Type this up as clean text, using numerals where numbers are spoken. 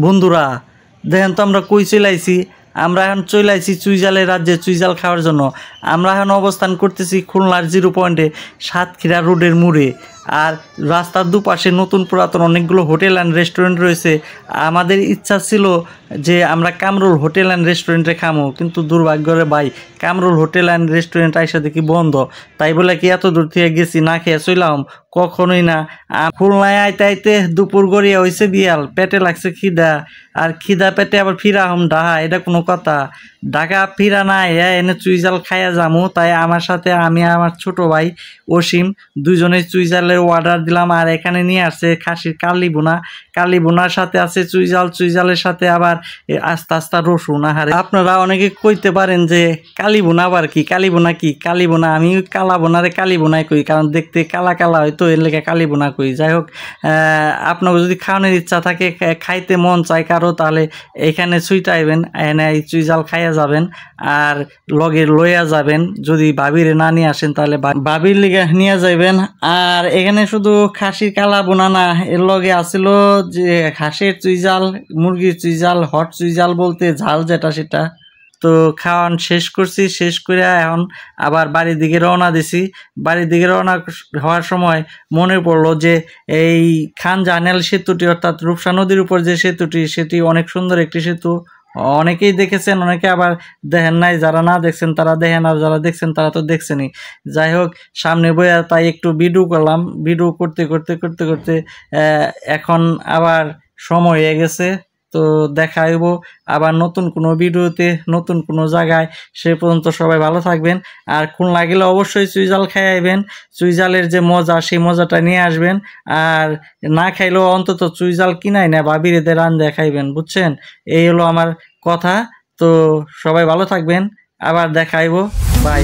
বন্ধুরা দেখেন তো আমরা কই চলে আইছি। আমরা এখন চলে আইছি চুইঝালের রাজ্যে চুইঝাল খাওয়ার জন্য। আমরা এখন অবস্থান করতেছি খুলনার 0 পয়েন্টে সাতক্ষীরা রোডের মোড়ে। আর রাস্তার দুপাশে নতুন পুরাতন অনেকগুলো হোটেল অ্যান্ড রেস্টুরেন্ট রয়েছে। আমাদের ইচ্ছা ছিল যে আমরা কামরুল হোটেল অ্যান্ড রেস্টুরেন্টে খামো, কিন্তু দুর্ভাগ্যরে ভাই কামরুল হোটেল অ্যান্ড রেস্টুরেন্ট আইসা দেখি বন্ধ। তাই বলে কি এত দূর থেকে গেছি না খেয়ে চইলাম? কখনোই না। খুলনায় আইতে আইতে দুপুর গড়িয়া হয়েছে বিয়াল, পেটে লাগছে খিদা। আর খিদা পেটে আবার ফিরা হম ঢাকা, এটা কোনো কথা? ঢাকা ফিরা না এনে চুইঝাল খাইয়া যামু। তাই আমার সাথে আমি আমার ছোট ভাই অসীম দুজনে চুইঝালের অর্ডার দিলাম। আর এখানে নিয়ে আসছে খাসির কালিবোনা, কালিবোনার সাথে আছে চুইঝাল, চুইঝালের সাথে আবার আস্তে আস্তে রসুন। আহারে আপনারা অনেকে কইতে পারেন যে কালিবোনা আবার কি, কালিবোনা কি? কালিবোনা আমি কালা বোনারে কালিবোনাই কই, কারণ দেখতে কালা কালা হয়তো এর লেগে কালিবোনা কই। যাই হোক, আপনার যদি খাওয়ানোর ইচ্ছা থাকে, খাইতে মন চায় কারো, তাহলে এখানে সুইটা আইবেন, এনে এই চুইঝাল খাইয়া যাবেন আর লগে লইয়া যাবেন। যদি ভাবিরে না নিয়ে আসেন তাহলে ভাবির লিগে নিয়ে যাইবেন। আর এখানে শুধু খাসির কালা বোনা না, এর লগে আসিল যে হাঁসের চুইঝাল, মুরগির চুইঝাল, হট চুইঝাল বলতে ঝাল যেটা সেটা। তো খাওয়ান শেষ করছি, শেষ করে এখন আবার বাড়ির দিকে রওনা দিছি। বাড়ির দিকে রওনা হওয়ার সময় মনে পড়লো যে এই খান জাহানাল সেতুটি, অর্থাৎ রূপসা নদীর উপর যে সেতুটি, সেটি অনেক সুন্দর একটি সেতু। অনেকেই দেখেছেন, অনেকে আবার দেখেন নাই। যারা না দেখছেন তারা দেখেন, আর যারা দেখছেন তারা তো দেখছেনই। যাই হোক, সামনে বইয়া তাই একটু ভিডিও করলাম। ভিডিও করতে করতে করতে করতে এখন আবার সময় হয়ে গেছে। তো দেখা হইব আবার নতুন কোনো ভিডিওতে, নতুন কোনো জায়গায়। সে পর্যন্ত সবাই ভালো থাকবেন। আর খুলনা গেলে অবশ্যই চুইঝাল খাই আইবেন। চুইঝালের যে মজা, সেই মজাটা নিয়ে আসবেন। আর না খাইলেও অন্তত চুইঝাল কিনাই না ভাবির এদের রান্ধে খাইবেন, বুঝছেন? এই হলো আমার কথা। তো সবাই ভালো থাকবেন, আবার দেখা হইব। বাই।